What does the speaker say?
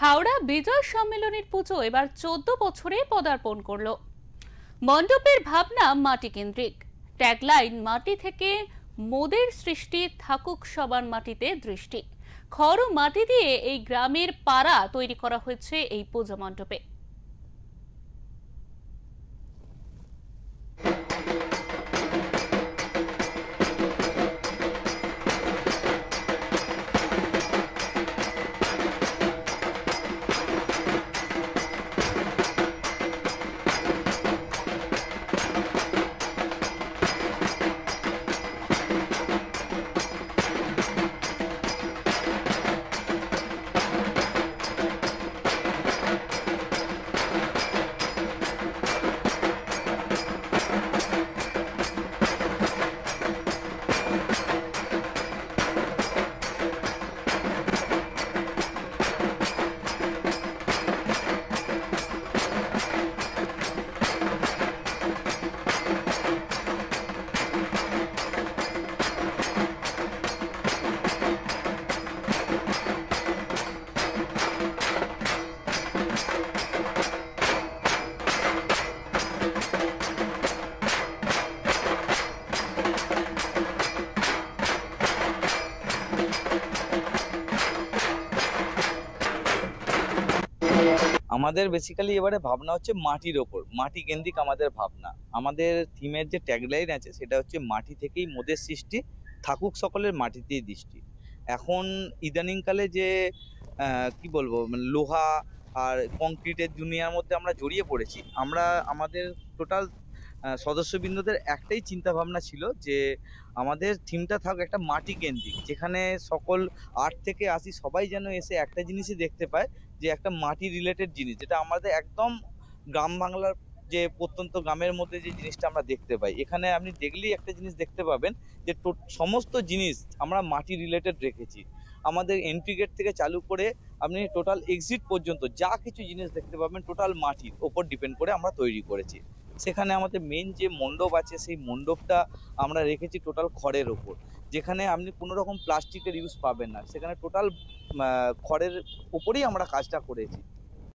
হাওড়া বিজয় সম্মেলনের পুজো এবার 14 বছরে পদার্পণ করলো। মণ্ডপের ভাবনা মাটি কেন্দ্রিক, ট্যাগলাইন মাটি থেকে মোদের সৃষ্টি, থাকুক সবার মাটিতে দৃষ্টি। খড় ও মাটি দিয়ে এই গ্রামের পাড়া তৈরি করা হয়েছে এই পূজা মণ্ডপে। আমাদের বেসিক্যালি এবারে ভাবনা হচ্ছে মাটির ওপর, মাটি কেন্দ্রিক আমাদের ভাবনা। আমাদের থিমের যে ট্যাগলাইন আছে সেটা হচ্ছে মাটি থেকেই মোদের সৃষ্টি, থাকুক সকলের মাটিতেই দৃষ্টি। এখন ইদানিংকালে যে কি বলবো, মানে লোহা আর কংক্রিটের দুনিয়ার মধ্যে আমরা জড়িয়ে পড়েছি। আমরা আমাদের টোটাল সদস্যবৃন্দদের একটাই চিন্তা ভাবনা ছিল যে আমাদের থিমটা থাক একটা মাটি কেন্দ্রিক, যেখানে সকল 8 থেকে 80 সবাই যেন এসে একটা জিনিসই দেখতে পায়, যে একটা মাটি রিলেটেড জিনিস, যেটা আমাদের একদম গ্রাম বাংলার যে প্রত্যন্ত গ্রামের মধ্যে যে জিনিসটা আমরা দেখতে পাই। এখানে আপনি দেখলেই একটা জিনিস দেখতে পাবেন যে সমস্ত জিনিস আমরা মাটি রিলেটেড রেখেছি। আমাদের এন্ট্রি গেট থেকে চালু করে আপনি টোটাল এক্সিট পর্যন্ত যা কিছু জিনিস দেখতে পাবেন টোটাল মাটির ওপর ডিপেন্ড করে আমরা তৈরি করেছি। সেখানে আমাদের মেন যে মণ্ডপ আছে সেই মণ্ডপটা আমরা রেখেছি টোটাল খড়ের ওপর, যেখানে আপনি কোনো রকম প্লাস্টিকের ইউজ পাবেন না। সেখানে টোটাল খড়ের উপরেই আমরা কাজটা করেছি।